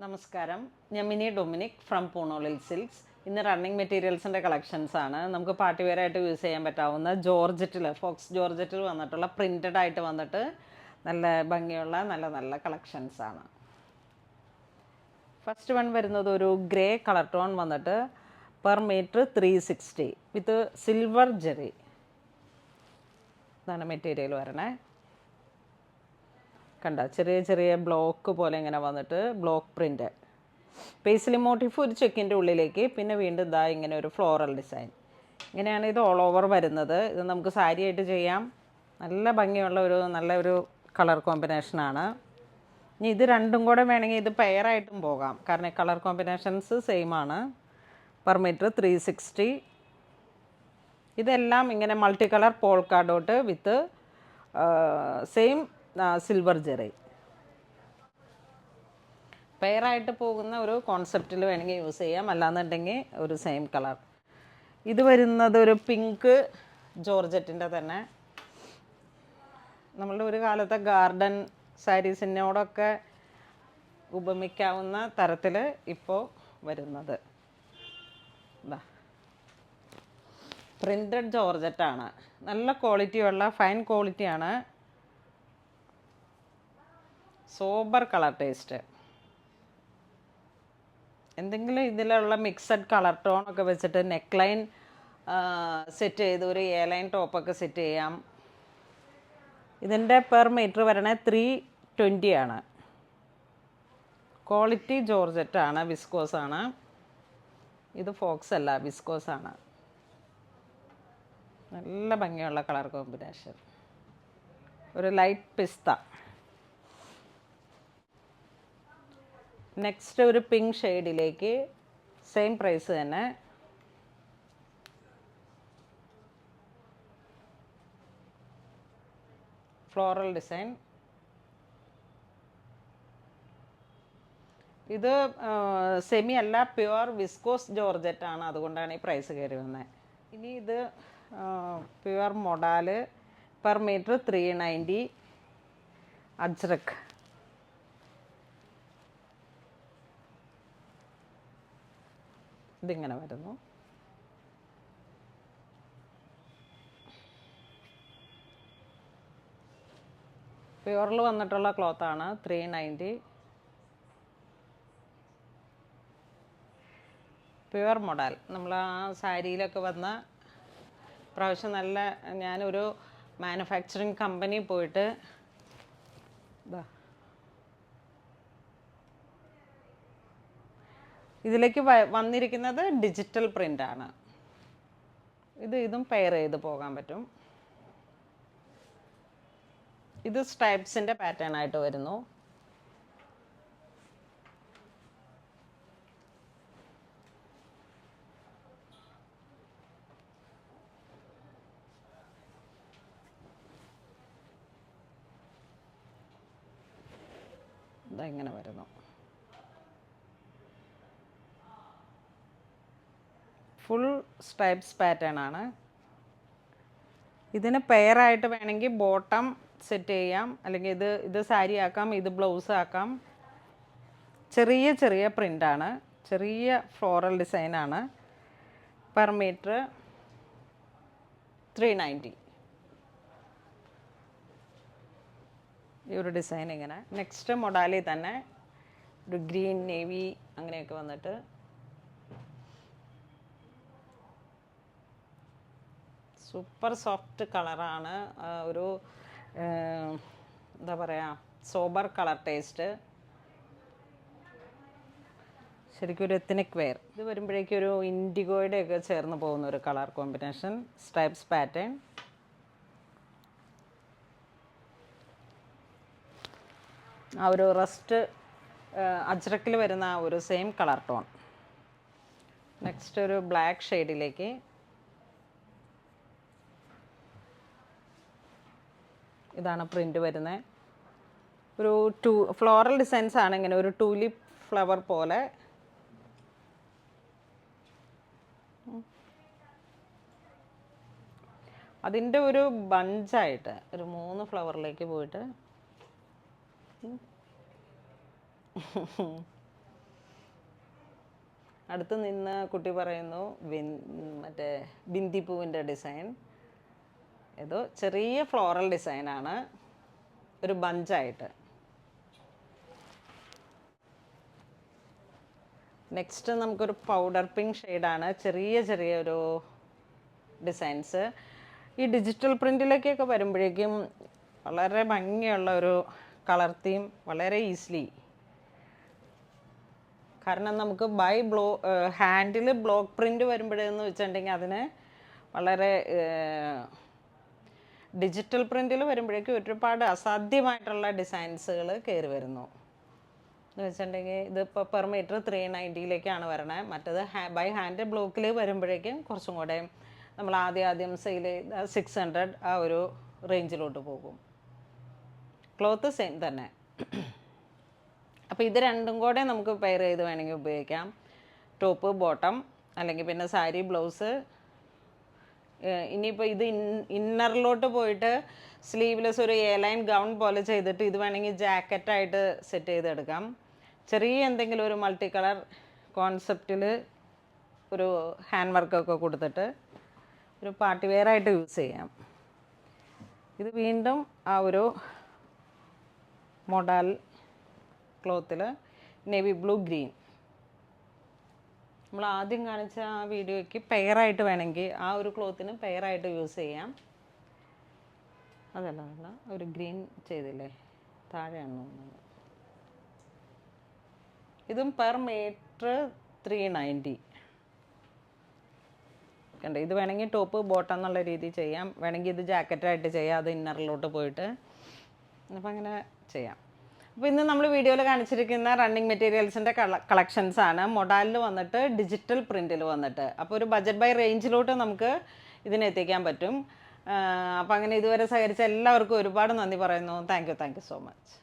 നമസ്കാരം, ഞാൻ mini Dominic from പൂണോളിൽ silks. ഇന്ന് റണ്ണിങ് മെറ്റീരിയൽസിൻ്റെ കളക്ഷൻസ് ആണ്. നമുക്ക് പാർട്ടി വെയർ ആയിട്ട് യൂസ് ചെയ്യാൻ പറ്റാവുന്ന ജോർജറ്റിൽ, ഫോക്സ് ജോർജറ്റിൽ വന്നിട്ടുള്ള പ്രിൻറ്റഡ് ആയിട്ട് വന്നിട്ട് നല്ല ഭംഗിയുള്ള നല്ല നല്ല കളക്ഷൻസ് ആണ്. ഫസ്റ്റ് വൺ വരുന്നത് ഒരു ഗ്രേ കളർ ടോൺ വന്നിട്ട് പെർ മീറ്റർ 360 വിത്ത് സിൽവർ ജെറി. ഇതാണ് മെറ്റീരിയൽ വരണേ. കണ്ട ചെറിയ ചെറിയ ബ്ലോക്ക് പോലെ ഇങ്ങനെ വന്നിട്ട് ബ്ലോക്ക് പ്രിൻ്റ്, പേസ്ലി മോട്ടീഫ് ഒരു ചെക്കിൻ്റെ ഉള്ളിലേക്ക്, പിന്നെ വീണ്ടും ഇതാ ഇങ്ങനെ ഒരു ഫ്ലോറൽ ഡിസൈൻ. ഇങ്ങനെയാണ് ഇത് ഓൾ ഓവർ വരുന്നത്. ഇത് നമുക്ക് സാരി ആയിട്ട് ചെയ്യാം. നല്ല ഭംഗിയുള്ള നല്ലൊരു കളർ കോമ്പിനേഷനാണ്. ഇനി ഇത് രണ്ടും കൂടെ വേണമെങ്കിൽ ഇത് പെയറായിട്ടും പോകാം, കാരണം കളർ കോമ്പിനേഷൻസ് സെയിം ആണ്. Per metre 360. ഇതെല്ലാം ഇങ്ങനെ multi colour polka dot with same silver zari. പെയറായിട്ട് പോകുന്ന ഒരു കോൺസെപ്റ്റിൽ വേണമെങ്കിൽ യൂസ് ചെയ്യാം, അല്ലാന്നുണ്ടെങ്കിൽ ഒരു സെയിം കളർ. ഇത് വരുന്നത് ഒരു പിങ്ക് ജോർജറ്റിൻ്റെ തന്നെ. നമ്മളുടെ ഒരു കാലത്തെ ഗാർഡൻ സാരീസിനോടൊക്കെ ഉപമിക്കാവുന്ന തരത്തിൽ ഇപ്പോൾ വരുന്നത്. ഇതാ പ്രിൻറ്റഡ് ജോർജറ്റാണ്. നല്ല ക്വാളിറ്റിയുള്ള ഫൈൻ ക്വാളിറ്റിയാണ്. Sober colour taste. എന്തെങ്കിലും ഇതിലുള്ള മിക്സഡ് കളർ ടോണൊക്കെ വെച്ചിട്ട് നെക്ക് ലൈൻ സെറ്റ് ചെയ്ത് ഒരു എ ലൈൻ ടോപ്പൊക്കെ സെറ്റ് ചെയ്യാം. ഇതിൻ്റെ പെർ മീറ്റർ വരണേ 320 ആണ്. ക്വാളിറ്റി ജോർജറ്റാണ്, വിസ്കോസാണ്. ഇത് ഫോക്സ് അല്ല, വിസ്കോസാണ്. നല്ല ഭംഗിയുള്ള കളർ കോമ്പിനേഷൻ. ഒരു ലൈറ്റ് പിസ്ത. നെക്സ്റ്റ് ഒരു പിങ്ക് ഷെയ്ഡിലേക്ക് സെയിം പ്രൈസ് തന്നെ. Floral design. ഇത് സെമി അല്ല, പ്യുവർ വിസ്കോസ് ജോർജറ്റാണ്, അതുകൊണ്ടാണ് ഈ പ്രൈസ് കയറി വന്നത്. ഇനി ഇത് പ്യുവർ മൊഡാല്, പെർ മീറ്റർ 390. അജ്രക്. ഇതിങ്ങനെ വരുന്നു. പ്യുവറിൽ വന്നിട്ടുള്ള ക്ലോത്താണ്. 390. Pure model. നമ്മൾ ആ സാരിയിലൊക്കെ വന്ന പ്രാവശ്യം നല്ല, ഞാനൊരു മാനുഫാക്ചറിങ് കമ്പനി പോയിട്ട് ഇതാ ഇതിലേക്ക് വന്നിരിക്കുന്നത് ഡിജിറ്റൽ പ്രിൻ്റാണ്. ഇതും പെയർ ചെയ്ത് പോകാൻ പറ്റും. ഇത് സ്ട്രൈപ്സിൻ്റെ പാറ്റേൺ ആയിട്ട് വരുന്നു. ഇങ്ങനെ വരുന്നു. ഫുൾ സ്ട്രൈപ്സ് പാറ്റേൺ ആണ്. ഇതിന് പെയറായിട്ട് വേണമെങ്കിൽ ബോട്ടം സെറ്റ് ചെയ്യാം, അല്ലെങ്കിൽ ഇത് സാരി ആക്കാം, ഇത് ബ്ലൗസ് ആക്കാം. ചെറിയ ചെറിയ പ്രിൻ്റാണ്, ചെറിയ ഫ്ലോറൽ ഡിസൈനാണ്. Per metre 390. ഈ ഒരു ഡിസൈൻ ഇങ്ങനെ. നെക്സ്റ്റ് മൊഡാലി തന്നെ ഒരു ഗ്രീൻ നേവി അങ്ങനെയൊക്കെ വന്നിട്ട് സൂപ്പർ സോഫ്റ്റ് കളറാണ്. ഒരു എന്താ പറയുക, സോബർ കളർ ടേസ്റ്റ്. ശരിക്കും ഒരു എത്നിക് വെയർ. ഇത് വരുമ്പോഴേക്കും ഒരു ഇൻഡിഗോയുടെയൊക്കെ ചേർന്ന് പോകുന്ന ഒരു കളർ കോമ്പിനേഷൻ. Stripes pattern. ആ ഒരു റസ്റ്റ് അജ്രക്കിൽ വരുന്ന ആ ഒരു സെയിം കളർ ടോൺ. നെക്സ്റ്റ് ഒരു ബ്ലാക്ക് ഷെയ്ഡിലേക്ക്. ഇതാണ് പ്രിൻ്റ് വരുന്നത്. ഒരു ഫ്ലോറൽ ഡിസൈൻസ് ആണ്. ഇങ്ങനെ ഒരു ടൂലിപ്പ് ഫ്ലവർ പോലെ. അതിൻ്റെ ഒരു ബഞ്ചായിട്ട് ഒരു 3 ഫ്ലവറിലേക്ക് പോയിട്ട് അടുത്ത് നിന്ന് കുട്ടി പറയുന്നു മറ്റേ ബിന്ദിപ്പൂവിൻ്റെ ഡിസൈൻ. ഏതോ ചെറിയ ഫ്ലോറൽ ഡിസൈനാണ്, ഒരു ബഞ്ചായിട്ട്. നെക്സ്റ്റ് നമുക്കൊരു പൗഡർ പിങ്ക് ഷെയ്ഡാണ്, ചെറിയ ചെറിയൊരു ഡിസൈൻസ്. ഈ ഡിജിറ്റൽ പ്രിൻറ്റിലേക്കൊക്കെ വരുമ്പോഴേക്കും വളരെ ഭംഗിയുള്ള ഒരു കളർ തീം, വളരെ ഈസിലി. കാരണം നമുക്ക് ഹാൻഡിൽ ബ്ലോക്ക് പ്രിൻ്റ് വരുമ്പോഴെന്ന് വെച്ചിട്ടുണ്ടെങ്കിൽ അതിന് വളരെ ഡിജിറ്റൽ പ്രിൻറ്റിൽ വരുമ്പോഴേക്കും ഒരുപാട് അസാധ്യമായിട്ടുള്ള ഡിസൈൻസുകൾ കയറി വരുന്നു എന്ന് വെച്ചിട്ടുണ്ടെങ്കിൽ. ഇതിപ്പോൾ പെർ മീറ്റർ 390 വരണേ. മറ്റത് ബൈ ഹാൻഡ് ബ്ലോക്കിൽ വരുമ്പോഴേക്കും കുറച്ചും കൂടെ നമ്മൾ ആദ്യം സെയിൽ ചെയ്ത് 600 ആ ഒരു റേഞ്ചിലോട്ട് പോകും. ക്ലോത്ത് സെയിം തന്നെ. അപ്പോൾ ഇത് രണ്ടും കൂടെ നമുക്ക് പെയർ ചെയ്ത് വേണമെങ്കിൽ ഉപയോഗിക്കാം. ടോപ്പ് ബോട്ടം, അല്ലെങ്കിൽ പിന്നെ സാരി ബ്ലൗസ്. ഇനിയിപ്പോൾ ഇത് ഇന്നറിലോട്ട് പോയിട്ട് സ്ലീവ്ലെസ് ഒരു ലൈൻ ഗൗൺ പോലെ ചെയ്തിട്ട് ഇത് വേണമെങ്കിൽ ജാക്കറ്റായിട്ട് സെറ്റ് ചെയ്തെടുക്കാം. ചെറിയ എന്തെങ്കിലും ഒരു മൾട്ടി കളർ കോൺസെപ്റ്റിൽ ഒരു ഹാൻഡ് വർക്കൊക്കെ കൊടുത്തിട്ട് ഒരു പാർട്ടി വെയറായിട്ട് യൂസ് ചെയ്യാം. ഇത് വീണ്ടും ആ ഒരു മോഡൽ ക്ലോത്തിൽ നേവി ബ്ലൂ ഗ്രീൻ. നമ്മൾ ആദ്യം കാണിച്ച ആ വീഡിയോയ്ക്ക് പെയറായിട്ട് വേണമെങ്കിൽ ആ ഒരു ക്ലോത്തിന് പെയറായിട്ട് യൂസ് ചെയ്യാം. അതല്ല ഒരു ഗ്രീൻ ചെയ്തില്ലേ, താഴെയാണ് തോന്നുന്നത്. ഇതും പെർ മീറ്റർ 390 കണ്ടോ. ഇത് വേണമെങ്കിൽ ടോപ്പ് ബോട്ടം എന്നുള്ള രീതിയിൽ ചെയ്യാം, വേണമെങ്കിൽ ഇത് ജാക്കറ്റായിട്ട് ചെയ്യാം, അത് ഇന്നറിലോട്ട് പോയിട്ട്. അപ്പോൾ അങ്ങനെ ചെയ്യാം. അപ്പോൾ ഇന്ന് നമ്മൾ വീഡിയോയിൽ കാണിച്ചിരിക്കുന്ന റണ്ണിങ് മെറ്റീരിയൽസിൻ്റെ കളക്ഷൻസാണ്. മൊഡാലിൽ വന്നിട്ട് ഡിജിറ്റൽ പ്രിൻറ്റിൽ വന്നിട്ട്. അപ്പോൾ ഒരു ബഡ്ജറ്റ് ബൈ റേഞ്ചിലോട്ട് നമുക്ക് ഇതിനെത്തിക്കാൻ പറ്റും. അപ്പോൾ അങ്ങനെ ഇതുവരെ സഹകരിച്ച എല്ലാവർക്കും ഒരുപാട് നന്ദി പറയുന്നു. Thank you so much.